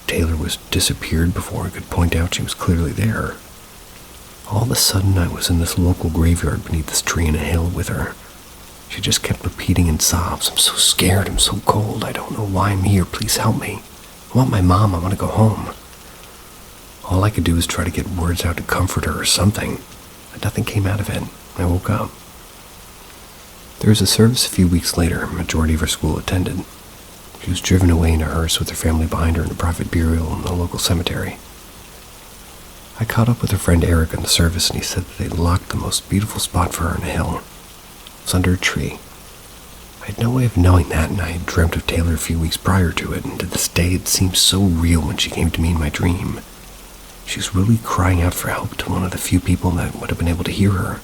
Taylor was disappeared before I could point out she was clearly there. All of a sudden, I was in this local graveyard beneath this tree in a hill with her. She just kept repeating in sobs, "I'm so scared, I'm so cold, I don't know why I'm here, please help me. I want my mom, I want to go home." All I could do was try to get words out to comfort her or something, but nothing came out of it. I woke up. There was a service a few weeks later. A majority of her school attended. She was driven away in a hearse with her family behind her in a private burial in the local cemetery. I caught up with her friend Eric in the service, and he said that they'd locked the most beautiful spot for her in a hill. It was under a tree. I had no way of knowing that, and I had dreamt of Taylor a few weeks prior to it, and to this day it seemed so real when she came to me in my dream. She was really crying out for help to one of the few people that would have been able to hear her.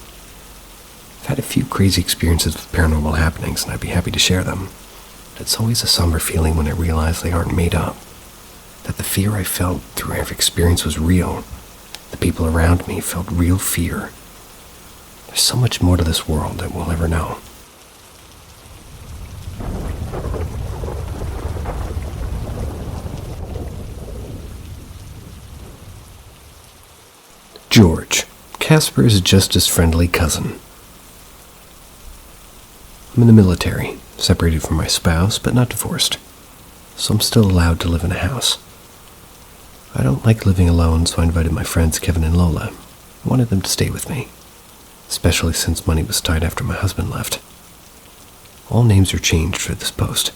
I've had a few crazy experiences with paranormal happenings, and I'd be happy to share them. But it's always a somber feeling when I realize they aren't made up. That the fear I felt through every experience was real. The people around me felt real fear. There's so much more to this world that we'll never know. George, Casper's just friendly cousin. I'm in the military, separated from my spouse, but not divorced, so I'm still allowed to live in a house. I don't like living alone, so I invited my friends Kevin and Lola. I wanted them to stay with me, especially since money was tight after my husband left. All names are changed for this post.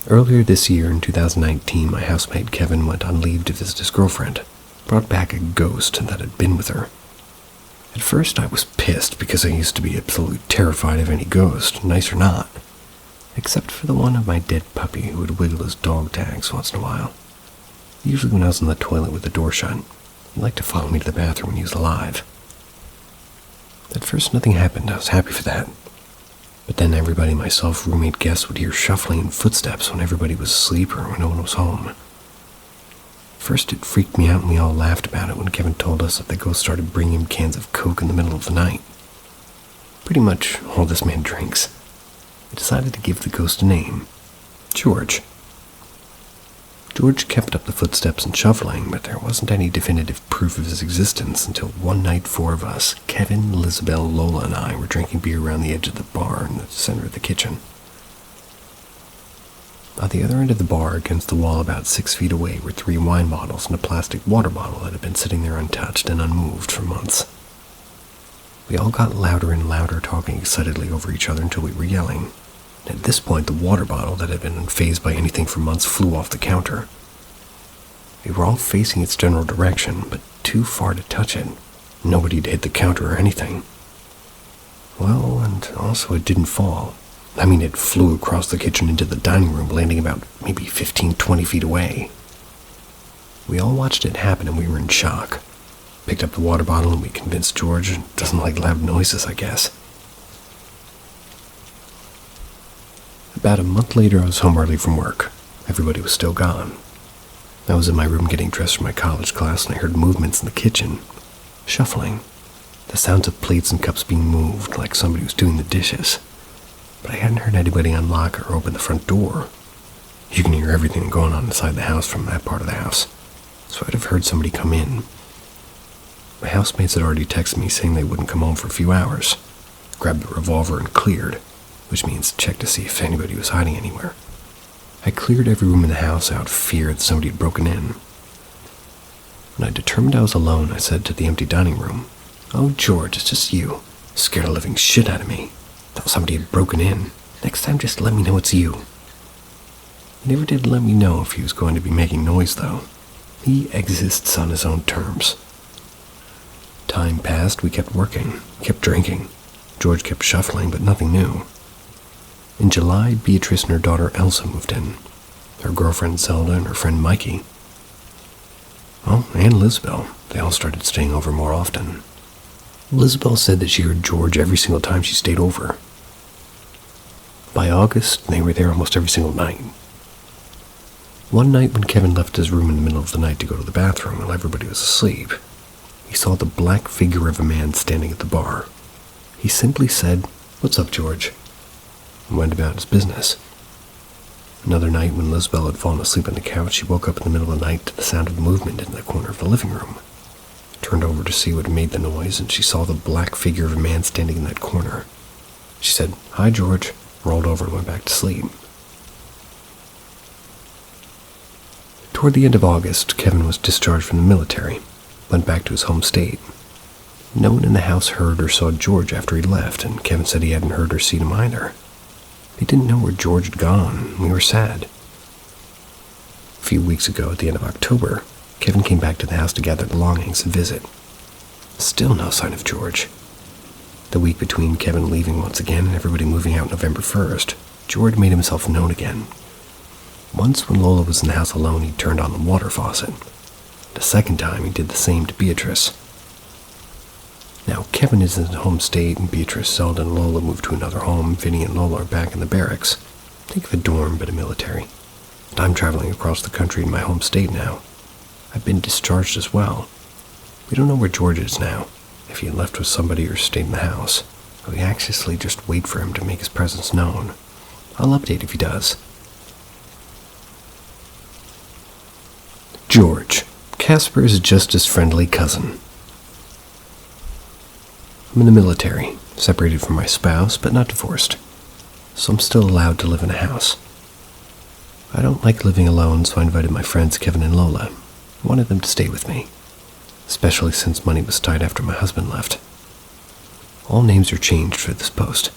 Earlier this year, in 2019, my housemate Kevin went on leave to visit his girlfriend, brought back a ghost that had been with her. At first, I was pissed because I used to be absolutely terrified of any ghost, nice or not, except for the one of my dead puppy who would wiggle his dog tags once in a while. Usually when I was in the toilet with the door shut, he'd like to follow me to the bathroom when he was alive. At first, nothing happened. I was happy for that. But then everybody, myself, roommate, guests, would hear shuffling and footsteps when everybody was asleep or when no one was home. First, it freaked me out, and we all laughed about it when Kevin told us that the ghost started bringing him cans of Coke in the middle of the night. Pretty much all this man drinks. I decided to give the ghost a name. George. George kept up the footsteps and shuffling, but there wasn't any definitive proof of his existence until one night 4 of us, Kevin, Elizabeth, Lola, and I, were drinking beer around the edge of the bar in the center of the kitchen. On the other end of the bar, against the wall about 6 feet away, were 3 wine bottles and a plastic water bottle that had been sitting there untouched and unmoved for months. We all got louder and louder, talking excitedly over each other until we were yelling. At this point, the water bottle that had been unfazed by anything for months flew off the counter. We were all facing its general direction, but too far to touch it. Nobody to hit the counter or anything. Well, and also it didn't fall. I mean, it flew across the kitchen into the dining room, landing about maybe 15-20 feet away. We all watched it happen, and we were in shock. Picked up the water bottle, and we convinced George doesn't like loud noises, I guess. About a month later, I was home early from work. Everybody was still gone. I was in my room getting dressed for my college class, and I heard movements in the kitchen. Shuffling. The sounds of plates and cups being moved, like somebody was doing the dishes. But I hadn't heard anybody unlock or open the front door. You can hear everything going on inside the house from that part of the house, so I'd have heard somebody come in. My housemates had already texted me saying they wouldn't come home for a few hours. Grabbed the revolver and cleared, which means check to see if anybody was hiding anywhere. I cleared every room in the house out of fear that somebody had broken in. When I determined I was alone, I said to the empty dining room, "Oh, George, it's just you. Scared the living shit out of me. Thought somebody had broken in. Next time, just let me know it's you." He never did let me know if he was going to be making noise, though. He exists on his own terms. Time passed, we kept working, kept drinking. George kept shuffling, but nothing new. In July, Beatrice and her daughter Elsa moved in. Her girlfriend Zelda and her friend Mikey. Oh, and Elizabeth. They all started staying over more often. Elizabeth said that she heard George every single time she stayed over. By August, they were there almost every single night. One night when Kevin left his room in the middle of the night to go to the bathroom while everybody was asleep, he saw the black figure of a man standing at the bar. He simply said, "What's up, George?" and went about his business. Another night when Lisbeth had fallen asleep on the couch, she woke up in the middle of the night to the sound of movement in the corner of the living room. Turned over to see what made the noise, and she saw the black figure of a man standing in that corner. She said, "Hi, George," rolled over and went back to sleep. Toward the end of August, Kevin was discharged from the military, went back to his home state. No one in the house heard or saw George after he left, and Kevin said he hadn't heard or seen him either. They didn't know where George had gone, and we were sad. A few weeks ago, at the end of October, Kevin came back to the house to gather belongings and visit. Still no sign of George. The week between Kevin leaving once again and everybody moving out November 1st, George made himself known again. Once when Lola was in the house alone, he turned on the water faucet. The second time, he did the same to Beatrice. Now, Kevin is in his home state, and Beatrice, Zelda, and Lola moved to another home. Vinny and Lola are back in the barracks. Think of a dorm, but a military. And I'm traveling across the country in my home state now. I've been discharged as well. We don't know where George is now, if he left with somebody or stayed in the house. We anxiously just wait for him to make his presence known. I'll update if he does. George, Casper's just friendly cousin. I'm in the military, separated from my spouse, but not divorced, so I'm still allowed to live in a house. I don't like living alone, so I invited my friends Kevin and Lola. I wanted them to stay with me, especially since money was tight after my husband left. All names are changed for this post.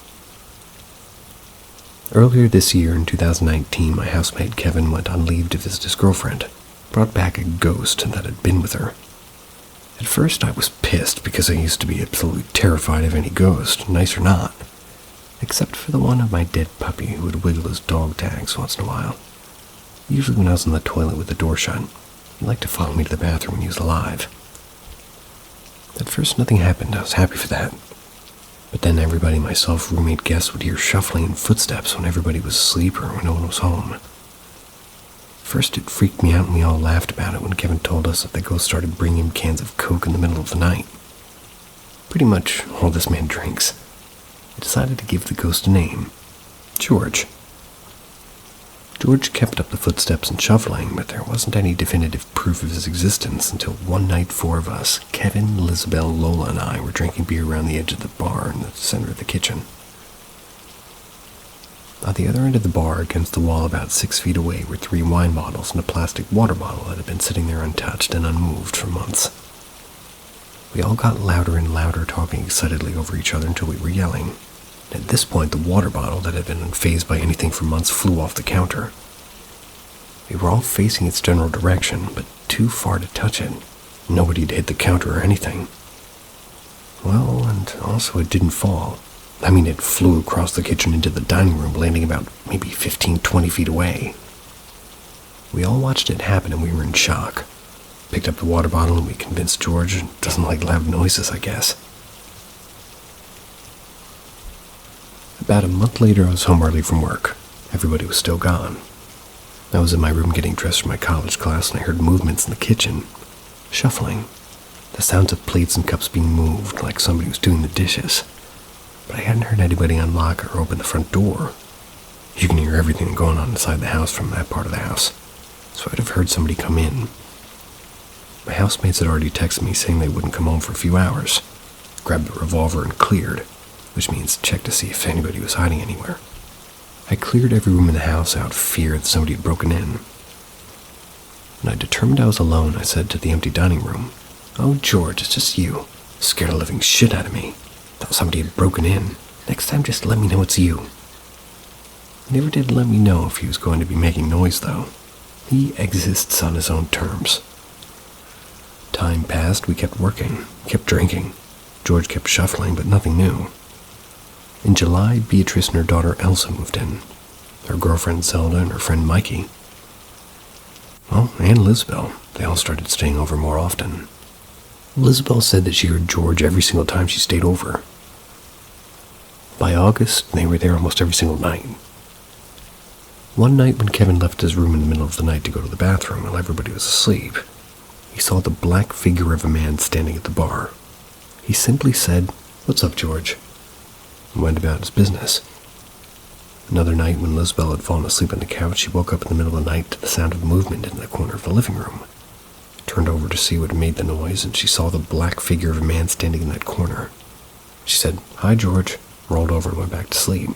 Earlier this year, in 2019, my housemate Kevin went on leave to visit his girlfriend, brought back a ghost that had been with her. At first I was pissed because I used to be absolutely terrified of any ghost, nice or not, except for the one of my dead puppy who would wiggle his dog tags once in a while. Usually when I was in the toilet with the door shut, he liked to follow me to the bathroom when he was alive. At first nothing happened, I was happy for that. But then everybody, myself, roommate, guests, would hear shuffling and footsteps when everybody was asleep or when no one was home. First it freaked me out and we all laughed about it when Kevin told us that the ghost started bringing him cans of Coke in the middle of the night. Pretty much all this man drinks. I decided to give the ghost a name. George. George kept up the footsteps and shuffling, but there wasn't any definitive proof of his existence until one night 4 of us, Kevin, Lisbeth, Lola, and I, were drinking beer around the edge of the bar in the center of the kitchen. On the other end of the bar, against the wall about 6 feet away, were 3 wine bottles and a plastic water bottle that had been sitting there untouched and unmoved for months. We all got louder and louder, talking excitedly over each other until we were yelling. At this point, the water bottle that had been unfazed by anything for months flew off the counter. We were all facing its general direction, but too far to touch it. Nobody had hit the counter or anything. Well, and also it didn't fall. I mean, it flew across the kitchen into the dining room, landing about maybe 15-20 feet away. We all watched it happen and we were in shock. Picked up the water bottle and we convinced George doesn't like loud noises, I guess. About a month later, I was home early from work. Everybody was still gone. I was in my room getting dressed for my college class and I heard movements in the kitchen. Shuffling. The sounds of plates and cups being moved, like somebody was doing the dishes. But I hadn't heard anybody unlock or open the front door. You can hear everything going on inside the house from that part of the house, so I'd have heard somebody come in. My housemates had already texted me saying they wouldn't come home for a few hours. Grabbed the revolver and cleared, which means check to see if anybody was hiding anywhere. I cleared every room in the house out of fear that somebody had broken in. When I determined I was alone, I said to the empty dining room, "Oh, George, it's just you. Scared the living shit out of me. Thought somebody had broken in. Next time, just let me know it's you." He never did let me know if he was going to be making noise, though. He exists on his own terms. Time passed, we kept working, kept drinking. George kept shuffling, but nothing new. In July, Beatrice and her daughter Elsa moved in. Her girlfriend Zelda and her friend Mikey. Well, and Lisbeth. They all started staying over more often. Lisbeth said that she heard George every single time she stayed over. By August, they were there almost every single night. One night when Kevin left his room in the middle of the night to go to the bathroom while everybody was asleep, he saw the black figure of a man standing at the bar. He simply said, "What's up, George?" and went about his business. Another night when Lisbeth had fallen asleep on the couch, she woke up in the middle of the night to the sound of movement in the corner of the living room. Turned over to see what made the noise, and she saw the black figure of a man standing in that corner. She said, "Hi, George," rolled over and went back to sleep.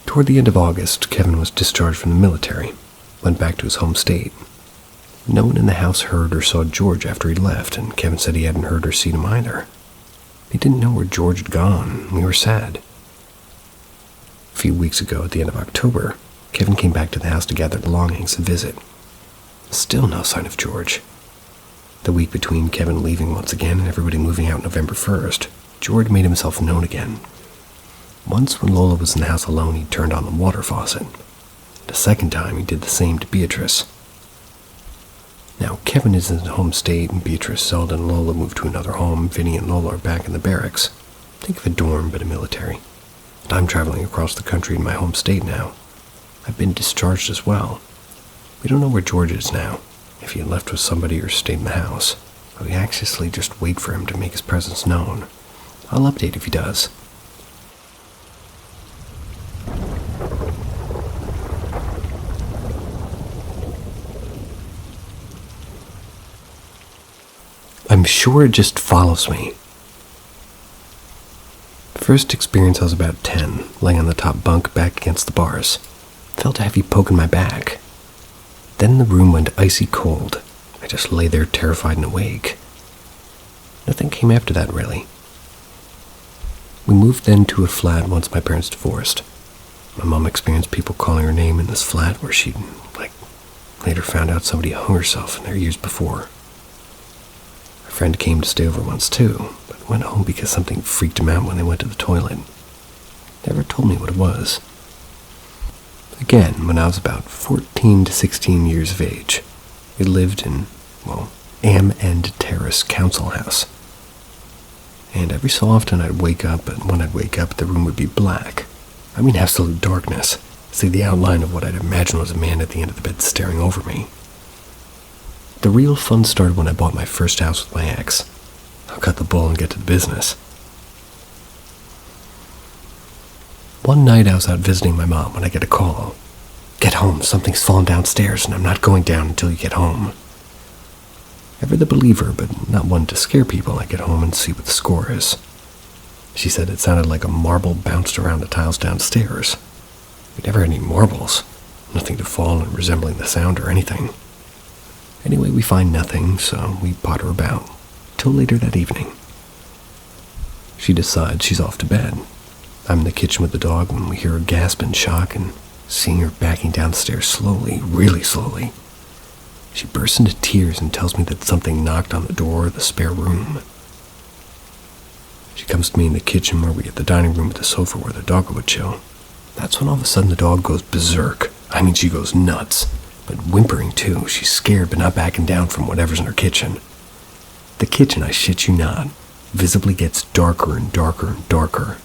Toward the end of August, Kevin was discharged from the military, went back to his home state. No one in the house heard or saw George after he left, and Kevin said he hadn't heard or seen him either. He didn't know where George had gone, and we were sad. A few weeks ago, at the end of October, Kevin came back to the house to gather belongings and visit. Still no sign of George. The week between Kevin leaving once again and everybody moving out November 1st, George made himself known again. Once when Lola was in the house alone, he turned on the water faucet. The second time, he did the same to Beatrice. Now, Kevin is in his home state, and Beatrice, Zelda, and Lola moved to another home. Vinny and Lola are back in the barracks. Think of a dorm, but a military. And I'm traveling across the country in my home state now. I've been discharged as well. We don't know where George is now, if he had left with somebody or stayed in the house, but we anxiously just wait for him to make his presence known. I'll update if he does. I'm sure it just follows me. First experience, I was about 10, laying on the top bunk back against the bars. Felt a heavy poke in my back. Then the room went icy cold. I just lay there terrified and awake. Nothing came after that, really. We moved then to a flat once my parents divorced. My mom experienced people calling her name in this flat where she'd, later found out somebody hung herself in there years before. A friend came to stay over once too, but went home because something freaked him out when they went to the toilet. Never told me what it was. Again, when I was about 14 to 16 years of age, we lived in, Am End Terrace Council House. And every so often I'd wake up, and when I'd wake up, the room would be black. I mean absolute darkness. See the outline of what I'd imagine was a man at the end of the bed staring over me. The real fun started when I bought my first house with my ex. I'll cut the bull and get to the business. One night I was out visiting my mom when I get a call. "Get home, something's fallen downstairs and I'm not going down until you get home." Ever the believer, but not one to scare people, I get home and see what the score is. She said it sounded like a marble bounced around the tiles downstairs. We never had any marbles, nothing to fall and resembling the sound or anything. Anyway, we find nothing, so we potter about, till later that evening. She decides she's off to bed. I'm in the kitchen with the dog when we hear her gasp in shock and seeing her backing downstairs slowly, really slowly. She bursts into tears and tells me that something knocked on the door of the spare room. She comes to me in the kitchen where we get the dining room with the sofa where the dog would chill. That's when all of a sudden the dog goes berserk. I mean, she goes nuts. But whimpering too. She's scared but not backing down from whatever's in her kitchen. The kitchen, I shit you not, visibly gets darker and darker and darker.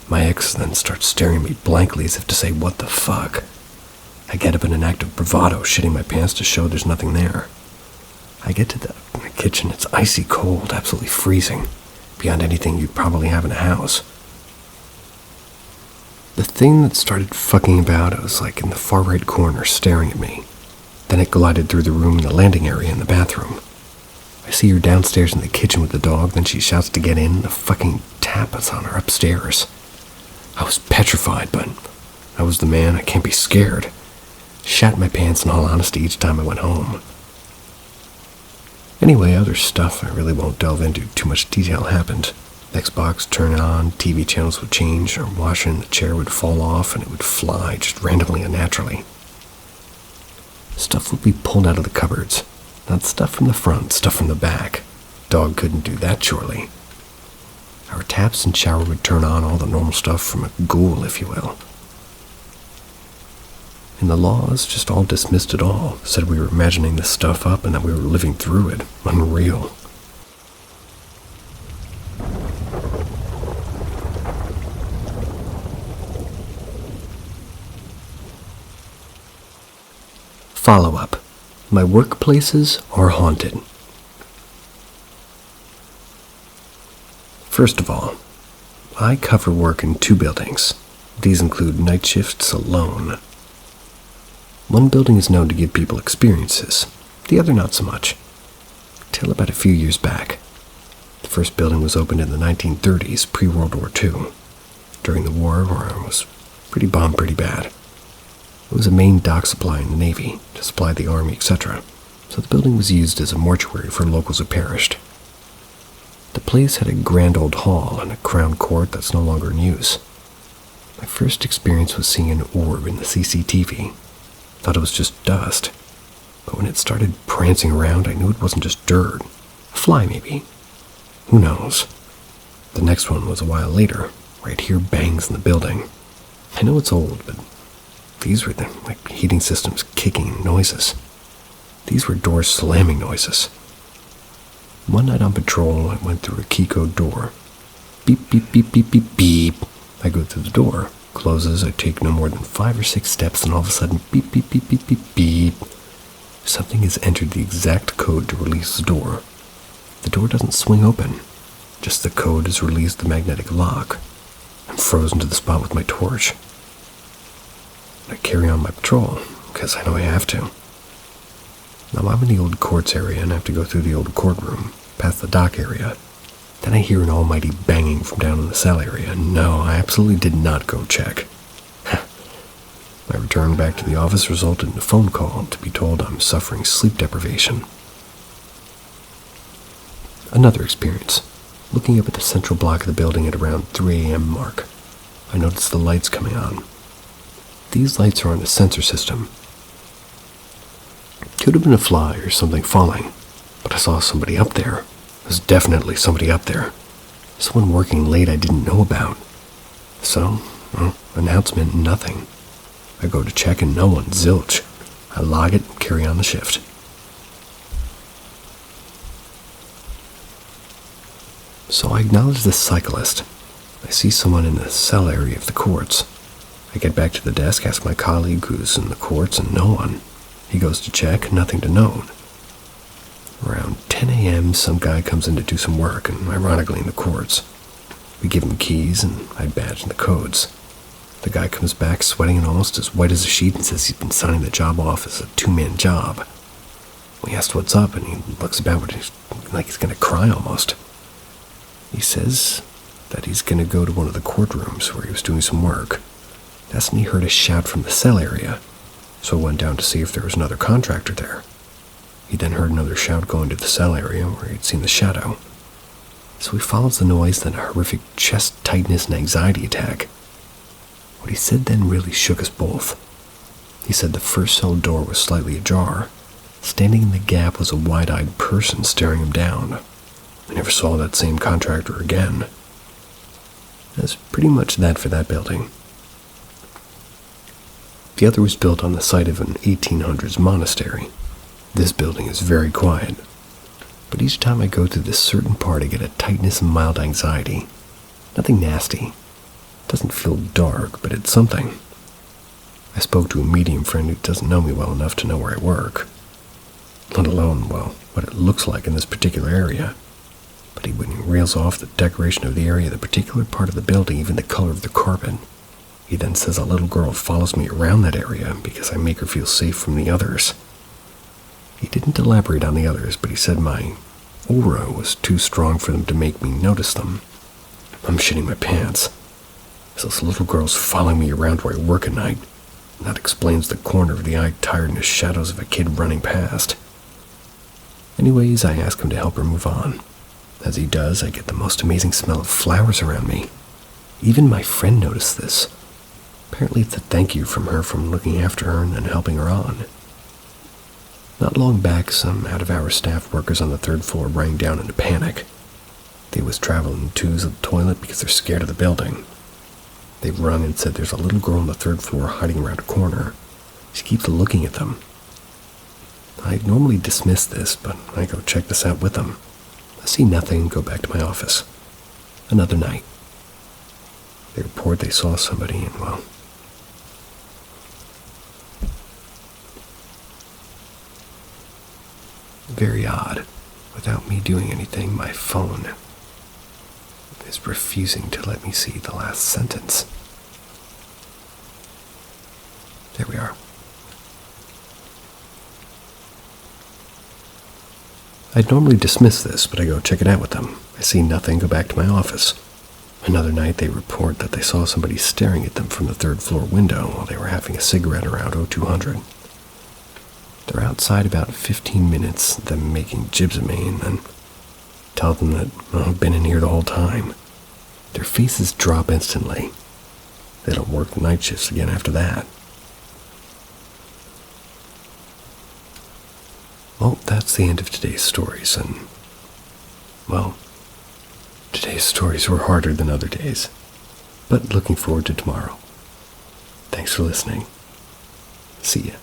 My ex then starts staring at me blankly as if to say, "What the fuck?" I get up in an act of bravado, shitting my pants to show there's nothing there. I get to the kitchen, it's icy cold, absolutely freezing, beyond anything you'd probably have in a house. The thing that started fucking about, it was in the far right corner, staring at me. Then it glided through the room in the landing area in the bathroom. I see her downstairs in the kitchen with the dog, then she shouts to get in, the fucking tap is on her upstairs. I was petrified, but I was the man, I can't be scared. Shat my pants in all honesty each time I went home. Anyway, other stuff I really won't delve into too much detail happened. Xbox turned on, TV channels would change, our washer in the chair would fall off and it would fly just randomly and naturally. Stuff would be pulled out of the cupboards. Not stuff from the front, stuff from the back. Dog couldn't do that, surely. Our taps and shower would turn on, all the normal stuff from a ghoul, if you will. And the laws just all dismissed it all, said we were imagining this stuff up and that we were living through it. Unreal. Follow-up. My workplaces are haunted. First of all, I cover work in 2 buildings. These include night shifts alone. One building is known to give people experiences, the other not so much. Till about a few years back. The first building was opened in the 1930s, pre-World War II. During the war, where it was bombed pretty bad. It was a main dock supply in the Navy, to supply the Army, etc. So the building was used as a mortuary for locals who perished. The place had a grand old hall and a crown court that's no longer in use. My first experience was seeing an orb in the CCTV. Thought it was just dust. But when it started prancing around, I knew it wasn't just dirt. A fly, maybe. Who knows? The next one was a while later. Right here, bangs in the building. I know it's old, but these were like heating systems kicking noises. These were doors slamming noises. One night on patrol, I went through a key code door. Beep, beep, beep, beep, beep, beep. I go through the door. Closes, I take no more than 5 or 6 steps, and all of a sudden, beep, beep, beep, beep, beep, beep. Something has entered the exact code to release the door. The door doesn't swing open. Just the code has released the magnetic lock. I'm frozen to the spot with my torch. I carry on my patrol, because I know I have to. Now I'm in the old courts area and I have to go through the old courtroom, past the dock area. Then I hear an almighty banging from down in the cell area. No, I absolutely did not go check. My return back to the office resulted in a phone call to be told I'm suffering sleep deprivation. Another experience. Looking up at the central block of the building at around 3 a.m. mark, I noticed the lights coming on. These lights are on a sensor system. Could have been a fly or something falling, but I saw somebody up there. There's definitely somebody up there. Someone working late I didn't know about. So, announcement, nothing. I go to check and no one, zilch. I log it, carry on the shift. So I acknowledge this cyclist. I see someone in the cell area of the courts. I get back to the desk, ask my colleague who's in the courts, and no one. He goes to check, nothing to note. Around 10 a.m., some guy comes in to do some work, and ironically in the courts. We give him keys, and I badge in the codes. The guy comes back sweating and almost as white as a sheet and says he's been signing the job off as a 2-man job. We asked what's up, and he looks about like he's going to cry almost. He says that he's going to go to one of the courtrooms where he was doing some work. That's when he heard a shout from the cell area, so I went down to see if there was another contractor there. He then heard another shout going to the cell area where he'd seen the shadow. So he follows the noise, then a horrific chest tightness and anxiety attack. What he said then really shook us both. He said the first cell door was slightly ajar. Standing in the gap was a wide-eyed person staring him down. I never saw that same contractor again. That's pretty much that for that building. The other was built on the site of an 1800s monastery. This building is very quiet, but each time I go through this certain part I get a tightness and mild anxiety. Nothing nasty. It doesn't feel dark, but it's something. I spoke to a medium friend who doesn't know me well enough to know where I work, let alone, well, what it looks like in this particular area. But when he reels off the decoration of the area, the particular part of the building, even the color of the carpet, he then says a little girl follows me around that area because I make her feel safe from the others. He didn't elaborate on the others, but he said my aura was too strong for them to make me notice them. I'm shitting my pants. So this little girl's following me around where I work at night. And that explains the corner of the eye tiredness shadows of a kid running past. Anyways, I ask him to help her move on. As he does, I get the most amazing smell of flowers around me. Even my friend noticed this. Apparently it's a thank you from her from looking after her and then helping her on. Not long back, some out-of-hours staff workers on the 3rd floor rang down in a panic. They was traveling in twos of the toilet because they're scared of the building. They rung and said there's a little girl on the 3rd floor hiding around a corner. She keeps looking at them. I normally dismiss this, but I go check this out with them. I see nothing and go back to my office. Another night. They report they saw somebody and, well, very odd. Without me doing anything, my phone is refusing to let me see the last sentence. There we are. I'd normally dismiss this, but I go check it out with them. I see nothing, go back to my office. Another night, they report that they saw somebody staring at them from the third-floor window while they were having a cigarette around 0200. They're outside about 15 minutes, them making jibs at me, and then tell them that I've been in here the whole time. Their faces drop instantly. They don't work the night shifts again after that. Well, that's the end of today's stories, and, well, today's stories were harder than other days, but looking forward to tomorrow. Thanks for listening. See ya.